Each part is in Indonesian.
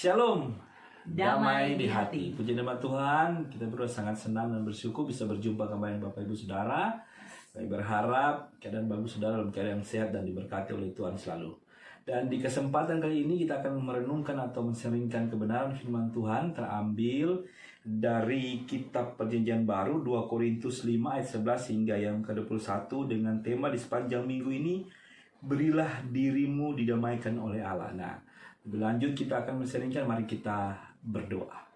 Shalom, Damai di hati. Puji nama Tuhan, kita berdua sangat senang dan bersyukur bisa berjumpa kembali Bapak Ibu Saudara. Kami berharap keadaan Bapak Ibu Saudara dalam keadaan sehat dan diberkati oleh Tuhan selalu. Dan di kesempatan kali ini kita akan merenungkan atau menseringkan kebenaran firman Tuhan terambil dari kitab Perjanjian Baru 2 Korintus 5 ayat 11 hingga yang ke-21 dengan tema di sepanjang minggu ini, berilah dirimu didamaikan oleh Allah. Nah, lebih lanjut kita akan menseringkan, mari kita berdoa.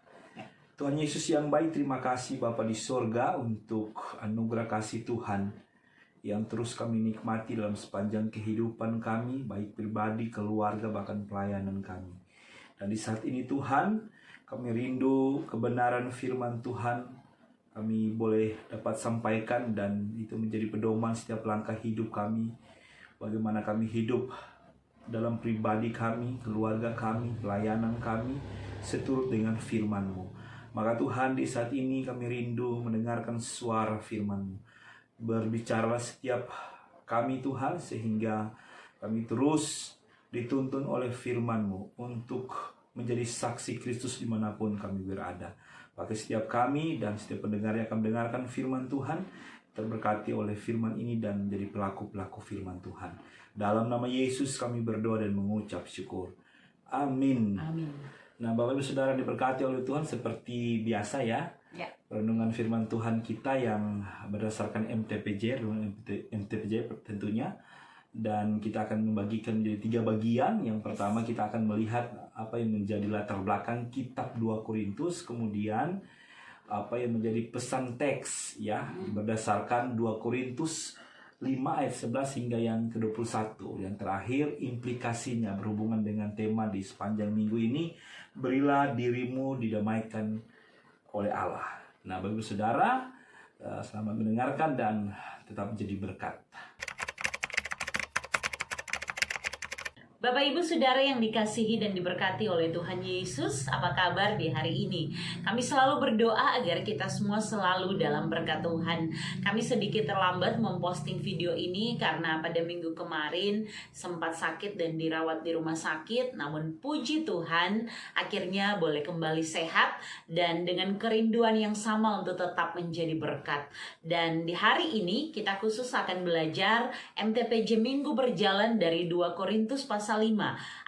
Tuhan Yesus yang baik, terima kasih Bapa di sorga untuk anugerah kasih Tuhan yang terus kami nikmati dalam sepanjang kehidupan kami, baik pribadi, keluarga, bahkan pelayanan kami. Dan di saat ini Tuhan, kami rindu kebenaran firman Tuhan, kami boleh dapat sampaikan dan itu menjadi pedoman setiap langkah hidup kami. Bagaimana kami hidup dalam pribadi kami, keluarga kami, pelayanan kami, seturut dengan firman-Mu. Maka Tuhan, di saat ini kami rindu mendengarkan suara firman-Mu. Berbicara setiap kami Tuhan, sehingga kami terus dituntun oleh firman-Mu untuk menjadi saksi Kristus dimanapun kami berada. Pakai setiap kami dan setiap pendengar yang akan mendengarkan firman Tuhan, terberkati oleh firman ini dan menjadi pelaku-pelaku firman Tuhan. Dalam nama Yesus kami berdoa dan mengucap syukur. Amin. Amin. Nah, Bapak Ibu Saudara diberkati oleh Tuhan, seperti biasa ya. Renungan firman Tuhan kita yang berdasarkan MTPJ tentunya. Dan kita akan membagikan menjadi 3 bagian. Yang pertama kita akan melihat apa yang menjadi latar belakang kitab 2 Korintus, kemudian apa yang menjadi pesan teks ya berdasarkan 2 Korintus 5 ayat 11 hingga yang ke-21. Yang terakhir implikasinya berhubungan dengan tema di sepanjang minggu ini, berilah dirimu didamaikan oleh Allah. Nah, Bapak Ibu Saudara, selamat mendengarkan dan tetap menjadi berkat. Bapak Ibu Saudara yang dikasihi dan diberkati oleh Tuhan Yesus, apa kabar di hari ini? Kami selalu berdoa agar kita semua selalu dalam berkat Tuhan. Kami sedikit terlambat memposting video ini karena pada minggu kemarin sempat sakit dan dirawat di rumah sakit. Namun puji Tuhan, akhirnya boleh kembali sehat dan dengan kerinduan yang sama untuk tetap menjadi berkat. Dan di hari ini kita khusus akan belajar MTPJ Minggu Berjalan dari 2 Korintus pasal 5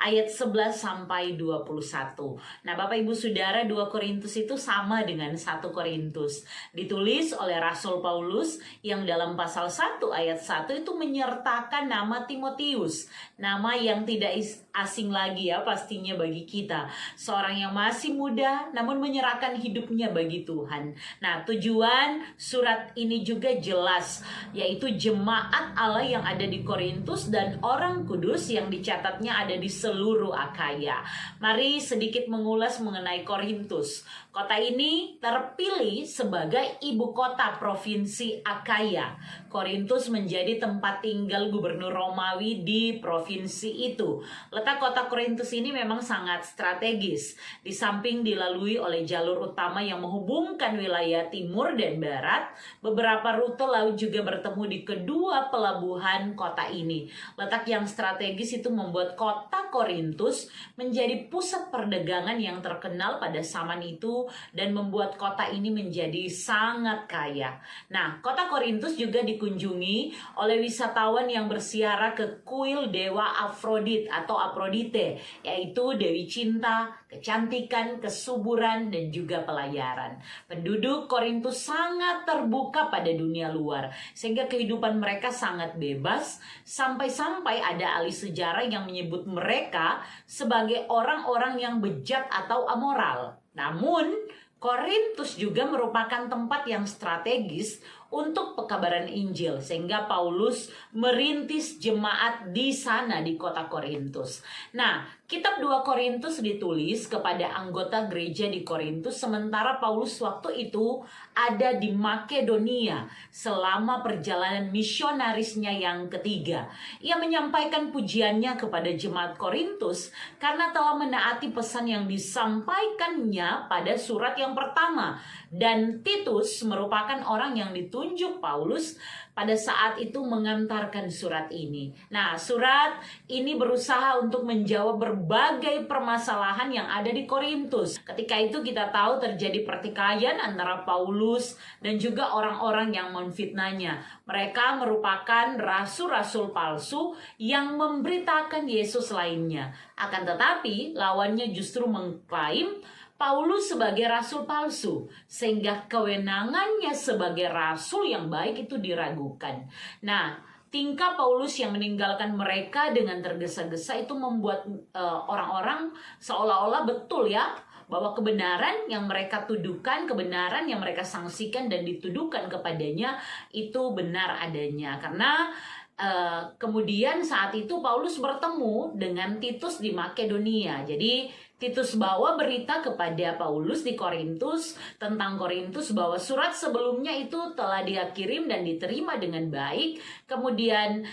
ayat 11 sampai 21. Nah, Bapak Ibu Saudara, 2 Korintus itu sama dengan 1 Korintus. Ditulis oleh Rasul Paulus yang dalam pasal 1 ayat 1 itu menyertakan nama Timotius. Nama yang tidak asing lagi ya pastinya bagi kita. Seorang yang masih muda namun menyerahkan hidupnya bagi Tuhan. Nah, tujuan surat ini juga jelas, yaitu jemaat Allah yang ada di Korintus dan orang kudus yang dicatatnya ada di seluruh Akaya. Mari sedikit mengulas mengenai Korintus. Kota ini terpilih sebagai ibu kota provinsi Akaya. Korintus menjadi tempat tinggal gubernur Romawi di provinsi itu. Letak kota Korintus ini memang sangat strategis. Di samping dilalui oleh jalur utama yang menghubungkan wilayah timur dan barat, beberapa rute laut juga bertemu di kedua pelabuhan kota ini. Letak yang strategis itu membuat kota Korintus menjadi pusat perdagangan yang terkenal pada zaman itu dan membuat kota ini menjadi sangat kaya. Nah, kota Korintus juga dikunjungi oleh wisatawan yang bersiara ke kuil dewa Afrodit atau Aphrodite, yaitu dewi cinta, kecantikan, kesuburan, dan juga pelayaran. Penduduk Korintus sangat terbuka pada dunia luar, sehingga kehidupan mereka sangat bebas, sampai-sampai ada ahli sejarah yang menyebut mereka sebagai orang-orang yang bejat atau amoral. Namun, Korintus juga merupakan tempat yang strategis untuk pekabaran Injil, sehingga Paulus merintis jemaat di sana di kota Korintus. Nah, kitab 2 Korintus ditulis kepada anggota gereja di Korintus, sementara Paulus waktu itu ada di Makedonia selama perjalanan misionarisnya yang ketiga. Ia menyampaikan pujiannya kepada jemaat Korintus karena telah menaati pesan yang disampaikannya pada surat yang pertama. Dan Titus merupakan orang yang ditulis petunjuk Paulus pada saat itu mengantarkan surat ini. Nah, surat ini berusaha untuk menjawab berbagai permasalahan yang ada di Korintus. Ketika itu kita tahu terjadi pertikaian antara Paulus dan juga orang-orang yang memfitnahnya. Mereka merupakan rasul-rasul palsu yang memberitakan Yesus lainnya. Akan tetapi, lawannya justru mengklaim Paulus sebagai rasul palsu, sehingga kewenangannya sebagai rasul yang baik itu diragukan. Nah, tingkah Paulus yang meninggalkan mereka dengan tergesa-gesa itu membuat orang-orang seolah-olah betul ya, bahwa kebenaran yang mereka tuduhkan, kebenaran yang mereka sanksikan dan dituduhkan kepadanya itu benar adanya. Karena kemudian saat itu Paulus bertemu dengan Titus di Makedonia. Jadi Titus bawa berita kepada Paulus di Korintus tentang Korintus bahwa surat sebelumnya itu telah dia kirim dan diterima dengan baik. Kemudian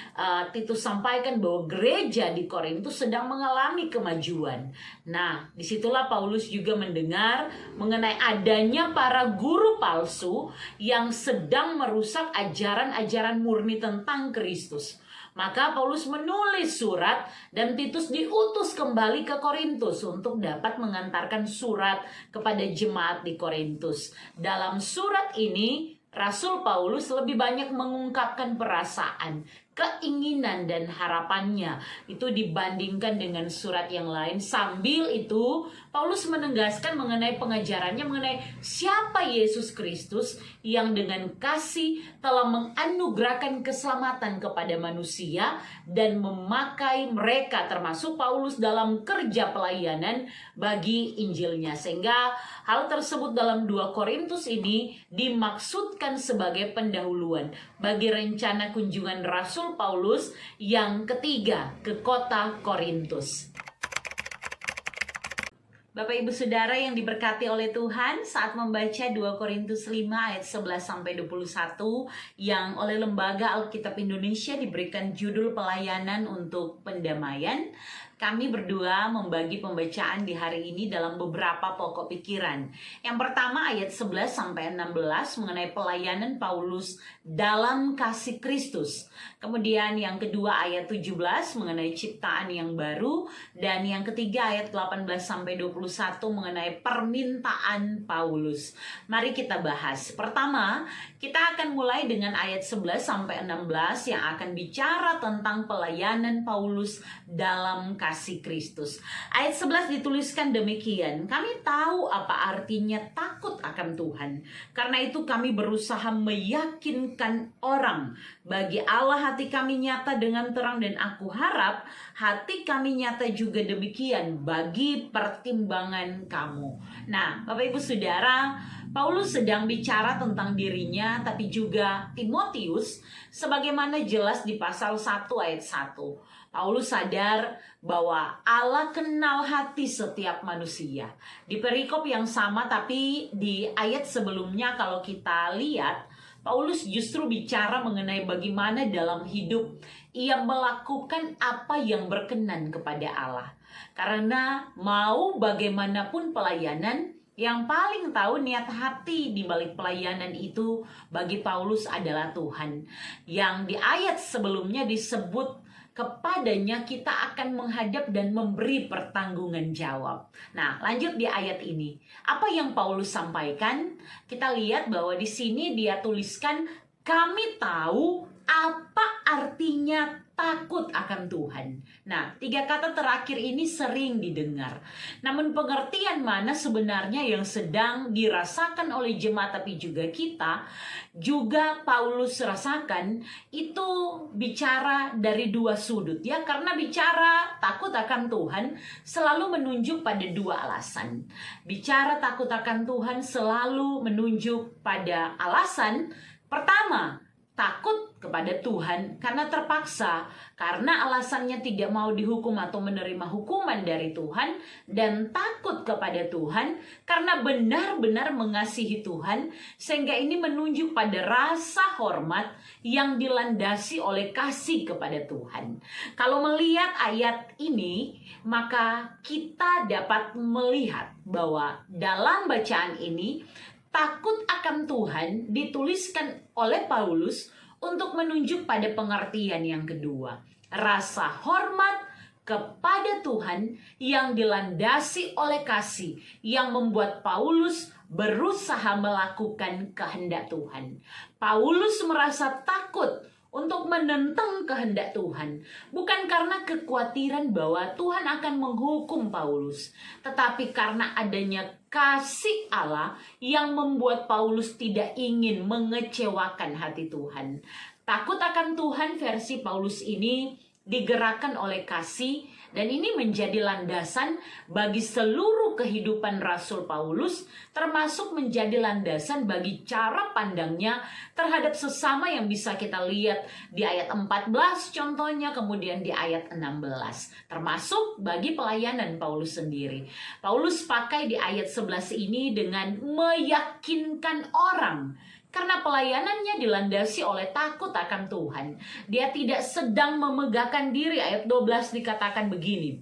Titus sampaikan bahwa gereja di Korintus sedang mengalami kemajuan. Nah, disitulah Paulus juga mendengar mengenai adanya para guru palsu yang sedang merusak ajaran-ajaran murni tentang Kristus. Maka Paulus menulis surat dan Titus diutus kembali ke Korintus untuk dapat mengantarkan surat kepada jemaat di Korintus. Dalam surat ini, Rasul Paulus lebih banyak mengungkapkan perasaan, keinginan dan harapannya itu dibandingkan dengan surat yang lain. Sambil itu Paulus menegaskan mengenai pengajarannya mengenai siapa Yesus Kristus yang dengan kasih telah menganugerahkan keselamatan kepada manusia dan memakai mereka termasuk Paulus dalam kerja pelayanan bagi Injilnya. Sehingga hal tersebut dalam 2 Korintus ini dimaksudkan sebagai pendahuluan bagi rencana kunjungan Rasul Paulus yang ketiga ke kota Korintus. Bapak Ibu Saudara yang diberkati oleh Tuhan, saat membaca 2 Korintus 5 ayat 11 sampai 21 yang oleh Lembaga Alkitab Indonesia diberikan judul pelayanan untuk pendamaian, kami berdua membagi pembacaan di hari ini dalam beberapa pokok pikiran. Yang pertama ayat 11 sampai 16 mengenai pelayanan Paulus dalam kasih Kristus. Kemudian yang kedua ayat 17 mengenai ciptaan yang baru, dan yang ketiga ayat 18 sampai 21 mengenai permintaan Paulus. Mari kita bahas. Pertama, kita akan mulai dengan ayat 11 sampai 16 yang akan bicara tentang pelayanan Paulus dalam kasih Kristus. Ayat 11 dituliskan demikian, kami tahu apa artinya takut akan Tuhan. Karena itu kami berusaha meyakinkan orang. Bagi Allah hati kami nyata dengan terang, dan aku harap hati kami nyata juga demikian bagi pertimbangan kamu. Nah, Bapak Ibu Saudara, Paulus sedang bicara tentang dirinya tapi juga Timotius sebagaimana jelas di pasal 1 ayat 1. Paulus sadar bahwa Allah kenal hati setiap manusia. Di perikop yang sama tapi di ayat sebelumnya kalau kita lihat, Paulus justru bicara mengenai bagaimana dalam hidup ia melakukan apa yang berkenan kepada Allah. Karena mau bagaimanapun pelayanan, yang paling tahu niat hati di balik pelayanan itu bagi Paulus adalah Tuhan. Yang di ayat sebelumnya disebut kepadanya kita akan menghadap dan memberi pertanggungan jawab. Nah, lanjut di ayat ini. Apa yang Paulus sampaikan? Kita lihat bahwa di sini dia tuliskan, kami tahu apa artinya takut akan Tuhan. Nah, 3 kata terakhir ini sering didengar. Namun pengertian mana sebenarnya yang sedang dirasakan oleh jemaat tapi juga kita, juga Paulus rasakan, itu bicara dari 2 sudut ya. Karena bicara takut akan Tuhan selalu menunjuk pada 2 alasan. Bicara takut akan Tuhan selalu menunjuk pada alasan pertama, takut kepada Tuhan karena terpaksa, karena alasannya tidak mau dihukum atau menerima hukuman dari Tuhan, dan takut kepada Tuhan karena benar-benar mengasihi Tuhan, sehingga ini menunjuk pada rasa hormat yang dilandasi oleh kasih kepada Tuhan. Kalau melihat ayat ini, maka kita dapat melihat bahwa dalam bacaan ini Takut akan Tuhan dituliskan oleh Paulus untuk menunjuk pada pengertian yang kedua. Rasa hormat kepada Tuhan yang dilandasi oleh kasih yang membuat Paulus berusaha melakukan kehendak Tuhan. Paulus merasa takut untuk menentang kehendak Tuhan, bukan karena kekhawatiran bahwa Tuhan akan menghukum Paulus, tetapi karena adanya kasih Allah yang membuat Paulus tidak ingin mengecewakan hati Tuhan. Takut akan Tuhan versi Paulus ini digerakkan oleh kasih, dan ini menjadi landasan bagi seluruh kehidupan Rasul Paulus, termasuk menjadi landasan bagi cara pandangnya terhadap sesama yang bisa kita lihat di ayat 14 contohnya, kemudian di ayat 16, termasuk bagi pelayanan Paulus sendiri. Paulus pakai di ayat 11 ini dengan meyakinkan orang, karena pelayanannya dilandasi oleh takut akan Tuhan. Dia tidak sedang memegahkan diri. Ayat 12 dikatakan begini.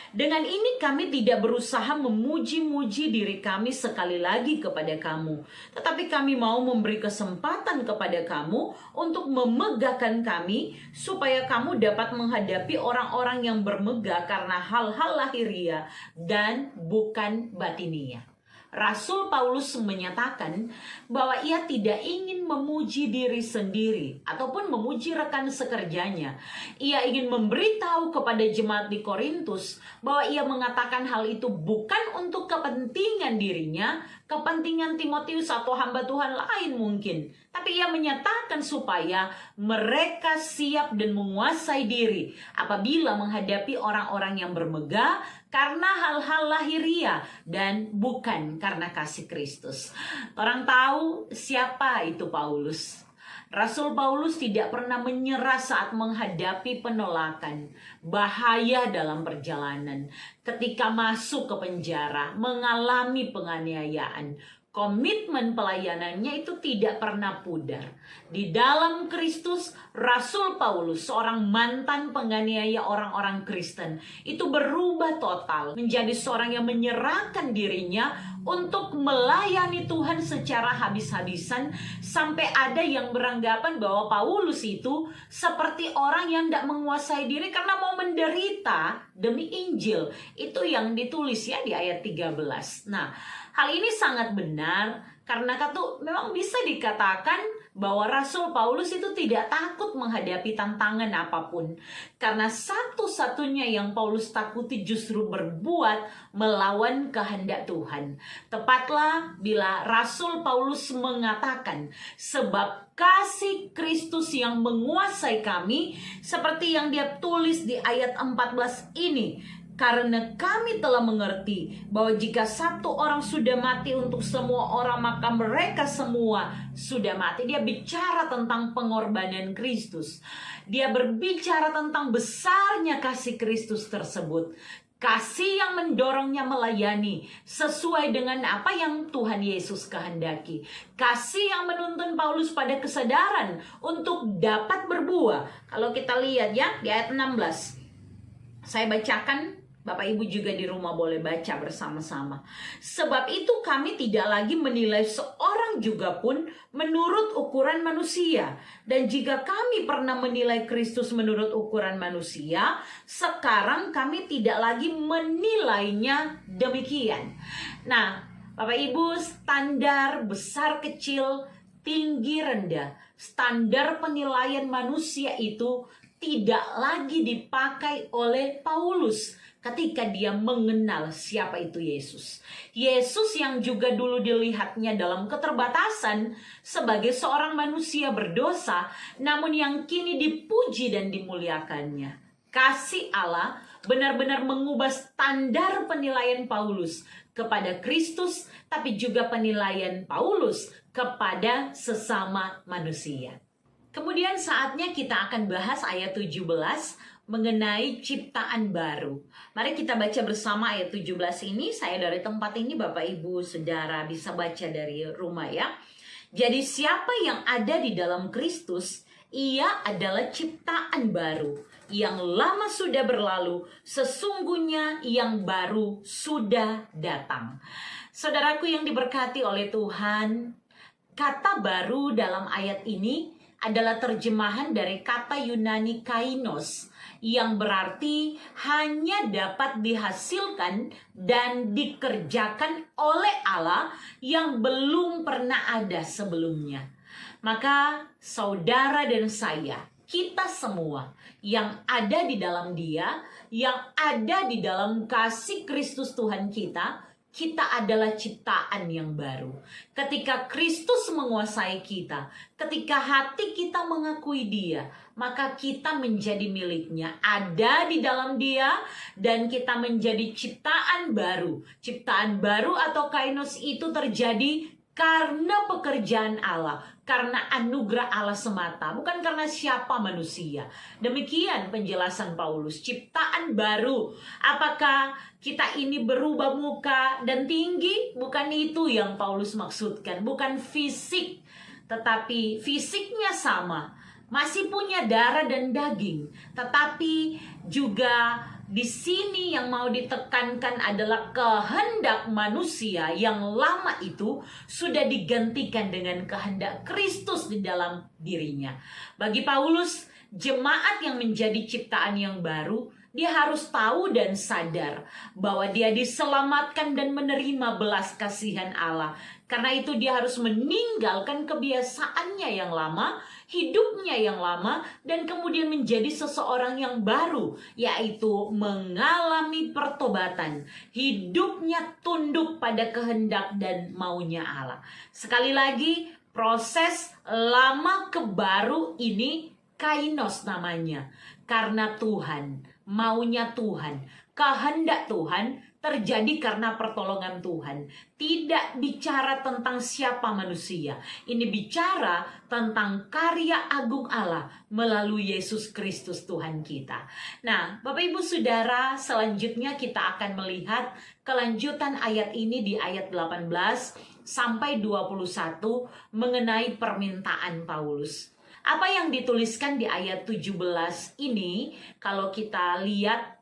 Dengan ini kami tidak berusaha memuji-muji diri kami sekali lagi kepada kamu. Tetapi kami mau memberi kesempatan kepada kamu untuk memegahkan kami, supaya kamu dapat menghadapi orang-orang yang bermegah karena hal-hal lahiriah dan bukan batiniah. Rasul Paulus menyatakan bahwa ia tidak ingin memuji diri sendiri ataupun memuji rekan sekerjanya. Ia ingin memberitahu kepada jemaat di Korintus bahwa ia mengatakan hal itu bukan untuk kepentingan dirinya, kepentingan Timotius atau hamba Tuhan lain mungkin, tapi ia menyatakan supaya mereka siap dan menguasai diri apabila menghadapi orang-orang yang bermegah karena hal-hal lahiriah dan bukan karena kasih Kristus. Orang tahu siapa itu Paulus. Rasul Paulus tidak pernah menyerah saat menghadapi penolakan, bahaya dalam perjalanan, ketika masuk ke penjara, mengalami penganiayaan. Komitmen pelayanannya itu tidak pernah pudar. Di dalam Kristus, Rasul Paulus, seorang mantan penganiaya orang-orang Kristen, itu berubah total menjadi seorang yang menyerahkan dirinya untuk melayani Tuhan secara habis-habisan, sampai ada yang beranggapan bahwa Paulus itu seperti orang yang tidak menguasai diri karena mau menderita demi Injil. Itu yang ditulis ya di ayat 13. Nah, hal ini sangat benar karena memang bisa dikatakan bahwa Rasul Paulus itu tidak takut menghadapi tantangan apapun. Karena satu-satunya yang Paulus takuti justru berbuat melawan kehendak Tuhan. Tepatlah bila Rasul Paulus mengatakan, sebab kasih Kristus yang menguasai kami, seperti yang dia tulis di ayat 14 ini. Karena kami telah mengerti bahwa jika satu orang sudah mati untuk semua orang, maka mereka semua sudah mati. Dia bicara tentang pengorbanan Kristus. Dia berbicara tentang besarnya kasih Kristus tersebut. Kasih yang mendorongnya melayani sesuai dengan apa yang Tuhan Yesus kehendaki. Kasih yang menuntun Paulus pada kesadaran untuk dapat berbuah. Kalau kita lihat ya di ayat 16. Saya bacakan, Bapak Ibu juga di rumah boleh baca bersama-sama. Sebab itu kami tidak lagi menilai seorang juga pun menurut ukuran manusia. Dan jika kami pernah menilai Kristus menurut ukuran manusia, sekarang kami tidak lagi menilainya demikian. Nah, Bapak Ibu, standar besar kecil, tinggi rendah, standar penilaian manusia itu tidak lagi dipakai oleh Paulus ketika dia mengenal siapa itu Yesus. Yesus yang juga dulu dilihatnya dalam keterbatasan sebagai seorang manusia berdosa, namun yang kini dipuji dan dimuliakannya. Kasih Allah benar-benar mengubah standar penilaian Paulus kepada Kristus, tapi juga penilaian Paulus kepada sesama manusia. Kemudian saatnya kita akan bahas ayat 17 mengenai ciptaan baru. Mari kita baca bersama ayat 17 ini. Saya dari tempat ini, Bapak Ibu Saudara bisa baca dari rumah ya. Jadi siapa yang ada di dalam Kristus, ia adalah ciptaan baru. Yang lama sudah berlalu, sesungguhnya yang baru sudah datang. Saudaraku yang diberkati oleh Tuhan, kata baru dalam ayat ini adalah terjemahan dari kata Yunani kainos, yang berarti hanya dapat dihasilkan dan dikerjakan oleh Allah yang belum pernah ada sebelumnya. Maka saudara dan saya, kita semua yang ada di dalam Dia, yang ada di dalam kasih Kristus Tuhan kita adalah ciptaan yang baru. Ketika Kristus menguasai kita, ketika hati kita mengakui Dia, maka kita menjadi miliknya, ada di dalam Dia, dan kita menjadi ciptaan baru. Ciptaan baru atau kainos itu terjadi karena pekerjaan Allah, karena anugerah Allah semata, bukan karena siapa manusia. Demikian penjelasan Paulus, ciptaan baru. Apakah kita ini berubah muka dan tinggi? Bukan itu yang Paulus maksudkan, bukan fisik, tetapi fisiknya sama, masih punya darah dan daging, tetapi juga di sini yang mau ditekankan adalah kehendak manusia yang lama itu sudah digantikan dengan kehendak Kristus di dalam dirinya. Bagi Paulus, jemaat yang menjadi ciptaan yang baru, dia harus tahu dan sadar bahwa dia diselamatkan dan menerima belas kasihan Allah. Karena itu dia harus meninggalkan kebiasaannya yang lama, hidupnya yang lama, dan kemudian menjadi seseorang yang baru, yaitu mengalami pertobatan. Hidupnya tunduk pada kehendak dan maunya Allah. Sekali lagi, proses lama ke baru ini kainos namanya. Karena Tuhan, maunya Tuhan, kehendak Tuhan terjadi karena pertolongan Tuhan. Tidak bicara tentang siapa manusia. Ini bicara tentang karya agung Allah melalui Yesus Kristus Tuhan kita. Nah, Bapak Ibu Saudara, selanjutnya kita akan melihat kelanjutan ayat ini di ayat 18 sampai 21 mengenai permintaan Paulus. Apa yang dituliskan di ayat 17 ini, kalau kita lihat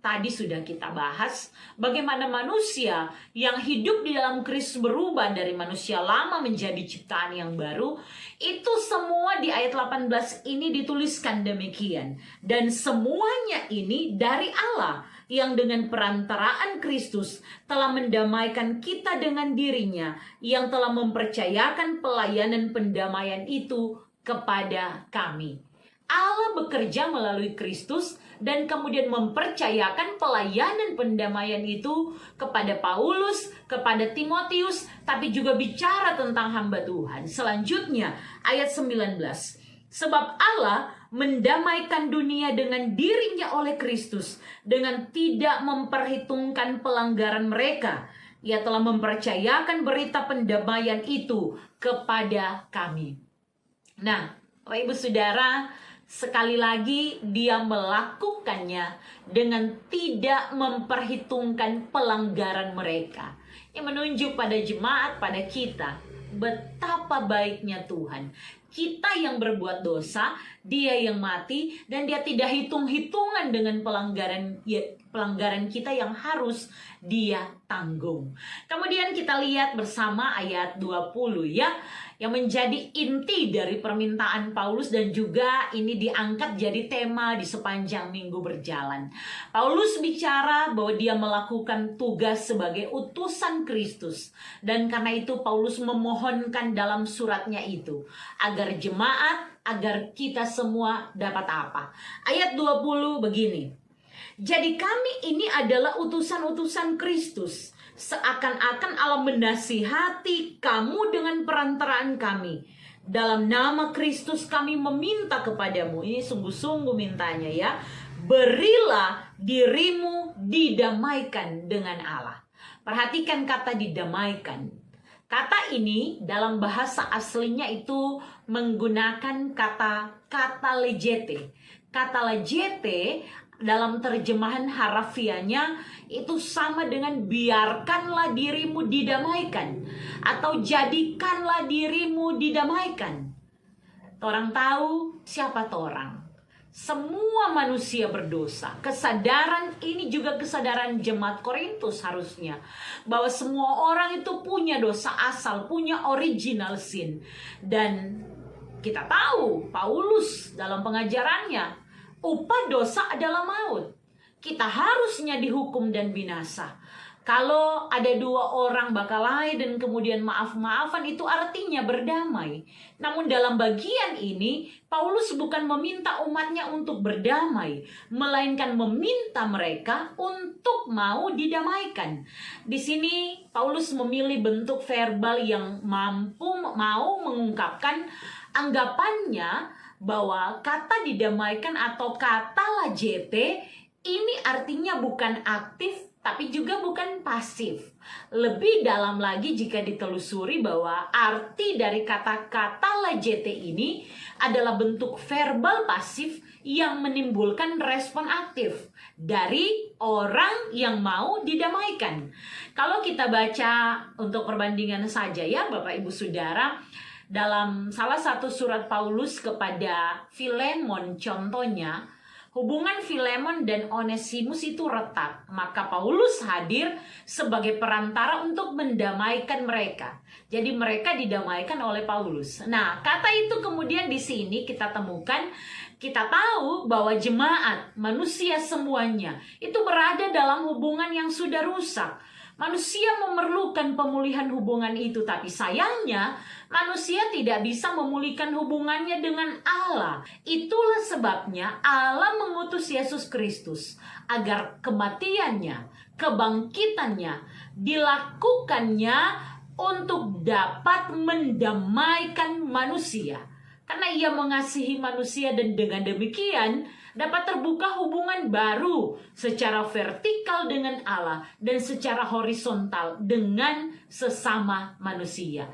tadi sudah kita bahas bagaimana manusia yang hidup di dalam Kristus berubah dari manusia lama menjadi ciptaan yang baru. Itu semua di ayat 18 ini dituliskan demikian. Dan semuanya ini dari Allah yang dengan perantaraan Kristus telah mendamaikan kita dengan dirinya, yang telah mempercayakan pelayanan pendamaian itu kepada kami. Allah bekerja melalui Kristus dan kemudian mempercayakan pelayanan pendamaian itu kepada Paulus, kepada Timotius, tapi juga bicara tentang hamba Tuhan. Selanjutnya ayat 19. Sebab Allah mendamaikan dunia dengan dirinya oleh Kristus dengan tidak memperhitungkan pelanggaran mereka. Ia telah mempercayakan berita pendamaian itu kepada kami. Nah, Bapak Ibu Saudara, sekali lagi dia melakukannya dengan tidak memperhitungkan pelanggaran mereka. Yang menunjuk pada jemaat, pada kita, betapa baiknya Tuhan. Kita yang berbuat dosa, Dia yang mati, dan Dia tidak hitung-hitungan dengan pelanggaran kita yang harus Dia tanggung. Kemudian kita lihat bersama ayat 20 ya, yang menjadi inti dari permintaan Paulus dan juga ini diangkat jadi tema di sepanjang minggu berjalan. Paulus bicara bahwa dia melakukan tugas sebagai utusan Kristus, dan karena itu Paulus memohonkan dalam suratnya itu agar jemaat, agar kita semua dapat apa? Ayat 20 begini. Jadi kami ini adalah utusan-utusan Kristus, seakan-akan Allah menasihati kamu dengan perantaraan kami. Dalam nama Kristus kami meminta kepadamu, ini sungguh-sungguh mintanya ya, berilah dirimu didamaikan dengan Allah. Perhatikan kata didamaikan. Kata ini dalam bahasa aslinya itu menggunakan kata legete. Kata legete dalam terjemahan harafiahnya itu sama dengan biarkanlah dirimu didamaikan atau jadikanlah dirimu didamaikan. Orang tahu siapa orang? Semua manusia berdosa. Kesadaran ini juga kesadaran jemaat Korintus harusnya. Bahwa semua orang itu punya dosa asal, punya original sin. Dan kita tahu Paulus dalam pengajarannya, upah dosa adalah maut. Kita harusnya dihukum dan binasa. Kalau ada dua orang berkelahi dan kemudian maaf-maafan, itu artinya berdamai. Namun dalam bagian ini, Paulus bukan meminta umatnya untuk berdamai, melainkan meminta mereka untuk mau didamaikan. Di sini Paulus memilih bentuk verbal yang mau mengungkapkan anggapannya bahwa kata didamaikan atau kata lajete ini artinya bukan aktif tapi juga bukan pasif. Lebih dalam lagi jika ditelusuri bahwa arti dari kata-kata lajete ini adalah bentuk verbal pasif yang menimbulkan respon aktif dari orang yang mau didamaikan. Kalau kita baca untuk perbandingan saja ya Bapak Ibu Saudara, dalam salah satu surat Paulus kepada Filemon contohnya, hubungan Filemon dan Onesimus itu retak. Maka Paulus hadir sebagai perantara untuk mendamaikan mereka. Jadi mereka didamaikan oleh Paulus. Nah, kata itu kemudian di sini kita temukan, kita tahu bahwa jemaat, manusia semuanya, itu berada dalam hubungan yang sudah rusak. Manusia memerlukan pemulihan hubungan itu, tapi sayangnya manusia tidak bisa memulihkan hubungannya dengan Allah. Itulah sebabnya Allah mengutus Yesus Kristus agar kematiannya, kebangkitannya dilakukannya untuk dapat mendamaikan manusia. Karena ia mengasihi manusia dan dengan demikian dapat terbuka hubungan baru secara vertikal dengan Allah dan secara horizontal dengan sesama manusia.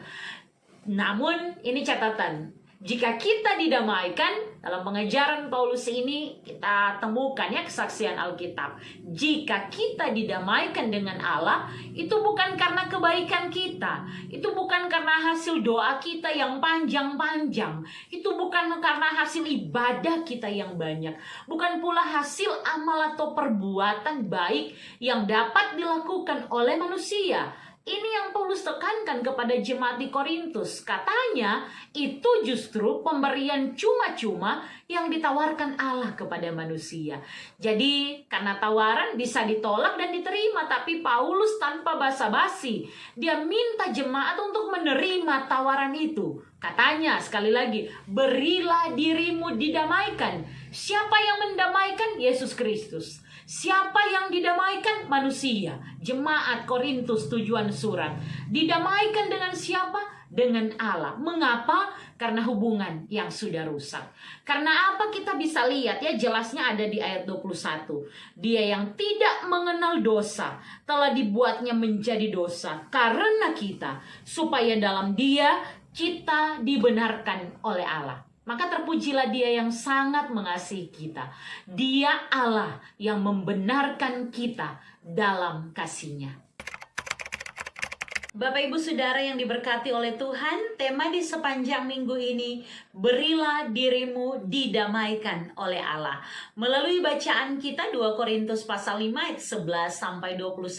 Namun ini catatan, jika kita didamaikan, dalam pengajaran Paulus ini kita temukan ya kesaksian Alkitab. Jika kita didamaikan dengan Allah, itu bukan karena kebaikan kita, itu bukan karena hasil doa kita yang panjang-panjang, itu bukan karena hasil ibadah kita yang banyak, bukan pula hasil amal atau perbuatan baik yang dapat dilakukan oleh manusia. Ini yang Paulus tekankan kepada jemaat di Korintus. Katanya itu justru pemberian cuma-cuma yang ditawarkan Allah kepada manusia. Jadi karena tawaran bisa ditolak dan diterima. Tapi Paulus tanpa basa-basi, dia minta jemaat untuk menerima tawaran itu. Katanya sekali lagi, berilah dirimu didamaikan. Siapa yang mendamaikan? Yesus Kristus. Siapa yang didamaikan? Manusia. Jemaat Korintus tujuan surat. Didamaikan dengan siapa? Dengan Allah. Mengapa? Karena hubungan yang sudah rusak. Karena apa kita bisa lihat ya, jelasnya ada di ayat 21. Dia yang tidak mengenal dosa telah dibuatnya menjadi dosa karena kita, supaya dalam dia kita dibenarkan oleh Allah. Maka terpujilah dia yang sangat mengasihi kita. Dia Allah yang membenarkan kita dalam kasih-Nya. Bapak Ibu Saudara yang diberkati oleh Tuhan, tema di sepanjang minggu ini, berilah dirimu didamaikan oleh Allah. Melalui bacaan kita 2 Korintus pasal 5 ayat 11 sampai 21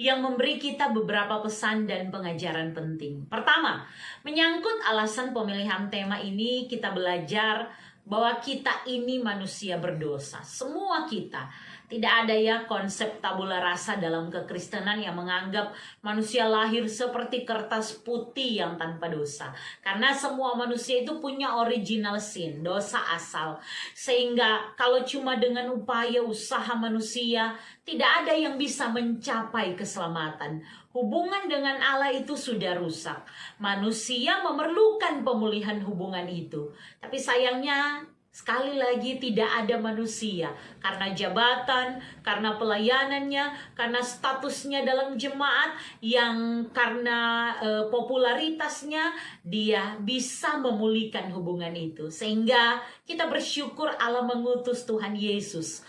yang memberi kita beberapa pesan dan pengajaran penting. Pertama, menyangkut alasan pemilihan tema ini, kita belajar bahwa kita ini manusia berdosa. Semua kita. Tidak ada ya konsep tabula rasa dalam kekristenan yang menganggap manusia lahir seperti kertas putih yang tanpa dosa. Karena semua manusia itu punya original sin, dosa asal. Sehingga kalau cuma dengan upaya usaha manusia, tidak ada yang bisa mencapai keselamatan. Hubungan dengan Allah itu sudah rusak. Manusia memerlukan pemulihan hubungan itu. Tapi sayangnya, sekali lagi tidak ada manusia karena jabatan, karena pelayanannya, karena statusnya dalam jemaat, yang karena popularitasnya dia bisa memulihkan hubungan itu. Sehingga kita bersyukur Allah mengutus Tuhan Yesus.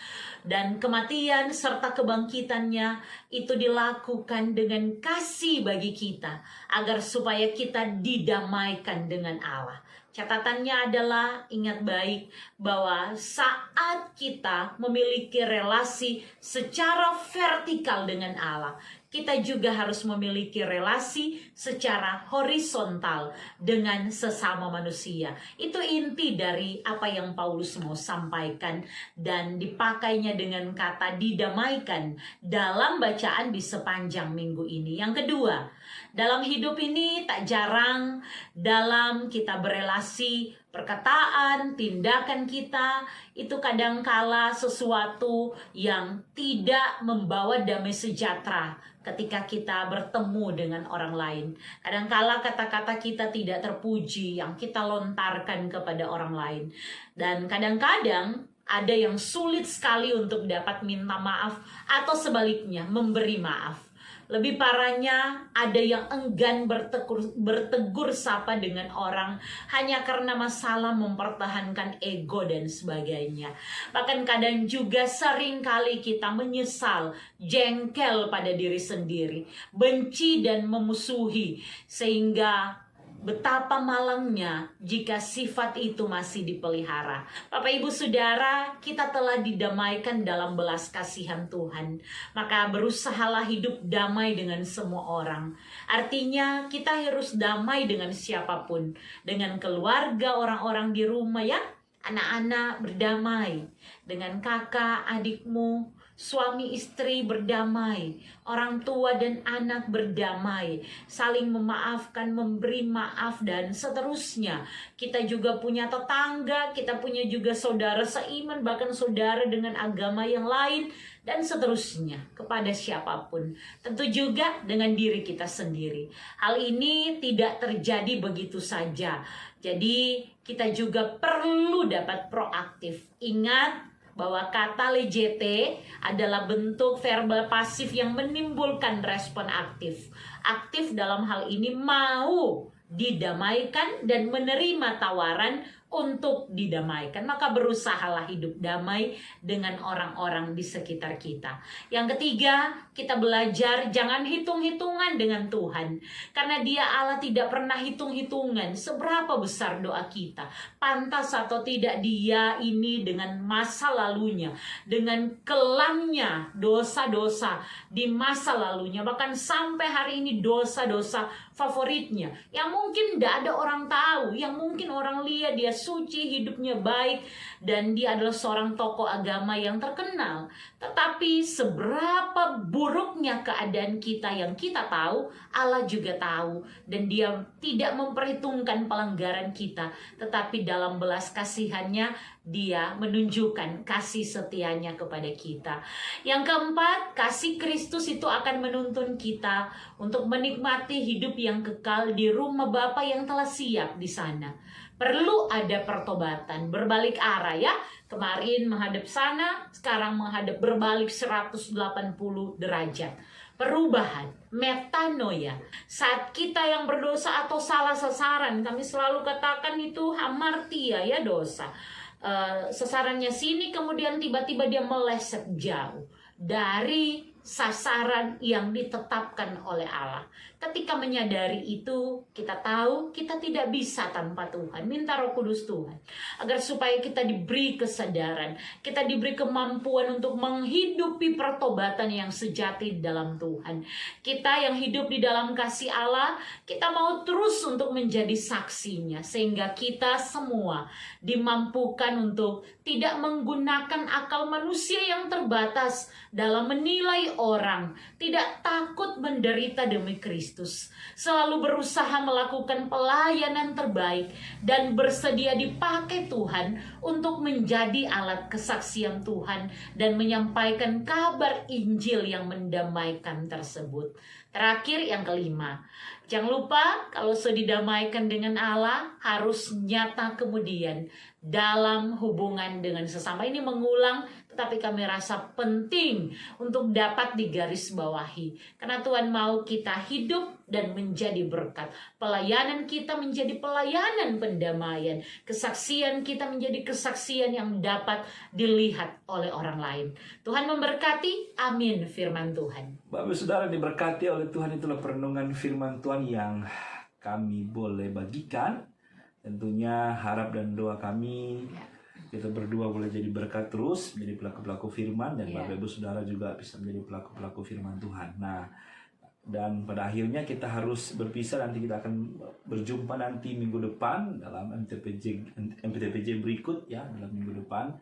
Dan kematian serta kebangkitannya itu dilakukan dengan kasih bagi kita, agar supaya kita didamaikan dengan Allah. Catatannya adalah ingat baik bahwa saat kita memiliki relasi secara vertikal dengan Allah, kita juga harus memiliki relasi secara horizontal dengan sesama manusia. Itu inti dari apa yang Paulus mau sampaikan, dan dipakainya dengan kata didamaikan dalam bacaan di sepanjang minggu ini. Yang kedua, dalam hidup ini tak jarang dalam kita berelasi, perkataan, tindakan kita itu kadangkala sesuatu yang tidak membawa damai sejahtera ketika kita bertemu dengan orang lain. Kadangkala kata-kata kita tidak terpuji yang kita lontarkan kepada orang lain. Dan kadang-kadang ada yang sulit sekali untuk dapat minta maaf atau sebaliknya memberi maaf. Lebih parahnya, ada yang enggan bertegur sapa dengan orang hanya karena masalah mempertahankan ego dan sebagainya. Bahkan kadang juga sering kali kita menyesal, jengkel pada diri sendiri, benci dan memusuhi, sehingga betapa malangnya jika sifat itu masih dipelihara. Bapak Ibu Saudara, kita telah didamaikan dalam belas kasihan Tuhan. Maka berusahalah hidup damai dengan semua orang. Artinya kita harus damai dengan siapapun. Dengan keluarga, orang-orang di rumah ya. Anak-anak berdamai. Dengan kakak, adikmu, suami istri berdamai, orang tua dan anak berdamai, saling memaafkan, memberi maaf, dan seterusnya. Kita juga punya tetangga, kita punya juga saudara seiman, bahkan saudara dengan agama yang lain, dan seterusnya kepada siapapun. Tentu juga dengan diri kita sendiri. Hal ini tidak terjadi begitu saja. Jadi kita juga perlu dapat proaktif. Ingat bahwa kata legete adalah bentuk verbal pasif yang menimbulkan respon aktif. Aktif dalam hal ini mau didamaikan dan menerima tawaran untuk didamaikan. Maka berusahalah hidup damai dengan orang-orang di sekitar kita. Yang ketiga, kita belajar jangan hitung-hitungan dengan Tuhan. Karena Dia Allah tidak pernah hitung-hitungan seberapa besar doa kita. Pantas atau tidak Dia ini dengan masa lalunya, dengan kelamnya dosa-dosa di masa lalunya, bahkan sampai hari ini dosa-dosa favoritnya yang mungkin tidak ada orang tahu, yang mungkin orang lihat dia suci, hidupnya baik, dan dia adalah seorang tokoh agama yang terkenal. Tetapi seberapa buruknya keadaan kita yang kita tahu, Allah juga tahu, dan Dia tidak memperhitungkan pelanggaran kita, tetapi dalam belas kasihannya Dia menunjukkan kasih setianya kepada kita. Yang keempat, kasih Kristus itu akan menuntun kita untuk menikmati hidup yang kekal di rumah Bapa yang telah siap di sana. Perlu ada pertobatan, berbalik arah ya. Kemarin menghadap sana, sekarang menghadap berbalik 180 derajat. Perubahan, metanoia. Saat kita yang berdosa atau salah sasaran, kami selalu katakan itu hamartia ya, dosa. Sasarannya sini, kemudian tiba-tiba dia meleset jauh dari sasaran yang ditetapkan oleh Allah. Ketika menyadari itu, kita tahu kita tidak bisa tanpa Tuhan. Minta Roh Kudus Tuhan agar supaya kita diberi kesadaran, kita diberi kemampuan untuk menghidupi pertobatan yang sejati dalam Tuhan. Kita yang hidup di dalam kasih Allah, kita mau terus untuk menjadi saksinya, sehingga kita semua dimampukan untuk tidak menggunakan akal manusia yang terbatas dalam menilai orang, tidak takut menderita demi Kristus, selalu berusaha melakukan pelayanan terbaik dan bersedia dipakai Tuhan untuk menjadi alat kesaksian Tuhan dan menyampaikan kabar Injil yang mendamaikan tersebut. Terakhir, yang kelima, jangan lupa kalau sudah didamaikan dengan Allah, harus nyata kemudian dalam hubungan dengan sesama. Ini mengulang, tetapi kami rasa penting untuk dapat digarisbawahi. Karena Tuhan mau kita hidup dan menjadi berkat. Pelayanan kita menjadi pelayanan pendamaian. Kesaksian kita menjadi kesaksian yang dapat dilihat oleh orang lain. Tuhan memberkati. Amin. Firman Tuhan. Bapak Saudara diberkati oleh Tuhan, itulah perenungan firman Tuhan yang kami boleh bagikan. tentunya harap dan doa kami Ya. kita berdua boleh jadi berkat terus, menjadi pelaku-pelaku firman, dan Ya. Bapak Ibu Saudara juga bisa menjadi pelaku-pelaku firman Tuhan. Nah, dan pada akhirnya kita harus berpisah, nanti kita akan berjumpa nanti minggu depan dalam MPTPJ berikut ya, dalam minggu depan.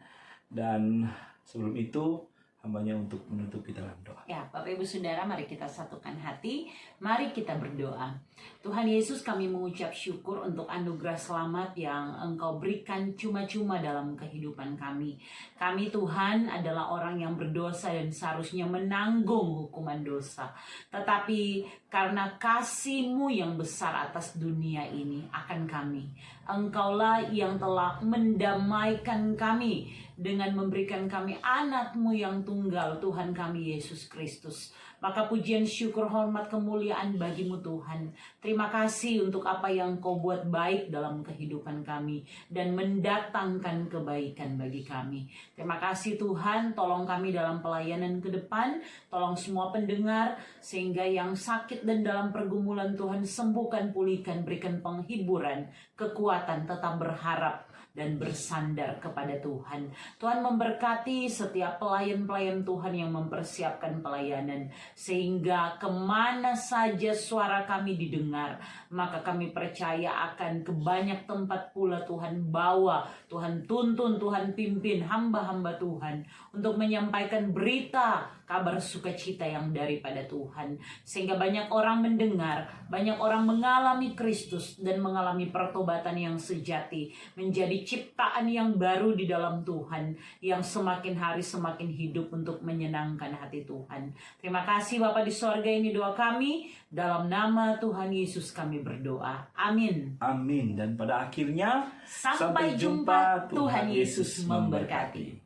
Dan sebelum itu hambanya untuk menutup kita dalam doa. Ya, Bapak Ibu Saudara, mari kita satukan hati, mari kita berdoa. Tuhan Yesus, kami mengucap syukur untuk anugerah selamat yang Engkau berikan cuma-cuma dalam kehidupan kami. Kami Tuhan adalah orang yang berdosa dan seharusnya menanggung hukuman dosa. Tetapi karena kasih-Mu yang besar atas dunia ini akan kami, Engkaulah yang telah mendamaikan kami dengan memberikan kami anak-Mu yang tunggal, Tuhan kami Yesus Kristus. Maka pujian, syukur, hormat, kemuliaan bagimu Tuhan. Terima kasih untuk apa yang Kau buat baik dalam kehidupan kami dan mendatangkan kebaikan bagi kami. Terima kasih Tuhan, tolong kami dalam pelayanan ke depan, tolong semua pendengar, sehingga yang sakit dan dalam pergumulan Tuhan sembuhkan, pulihkan, berikan penghiburan, kekuatan, tetap berharap dan bersandar kepada Tuhan. Tuhan memberkati setiap pelayan-pelayan Tuhan yang mempersiapkan pelayanan, sehingga kemana saja suara kami didengar, maka kami percaya akan ke banyak tempat pula Tuhan bawa, Tuhan tuntun, Tuhan pimpin hamba-hamba Tuhan untuk menyampaikan berita kabar sukacita yang daripada Tuhan, sehingga banyak orang mendengar, banyak orang mengalami Kristus dan mengalami pertobatan yang sejati, menjadi ciptaan yang baru di dalam Tuhan, yang semakin hari semakin hidup untuk menyenangkan hati Tuhan. Terima kasih Bapa di sorga, ini doa kami, dalam nama Tuhan Yesus kami berdoa. Amin. Amin. Dan pada akhirnya Sampai jumpa, Tuhan Yesus memberkati.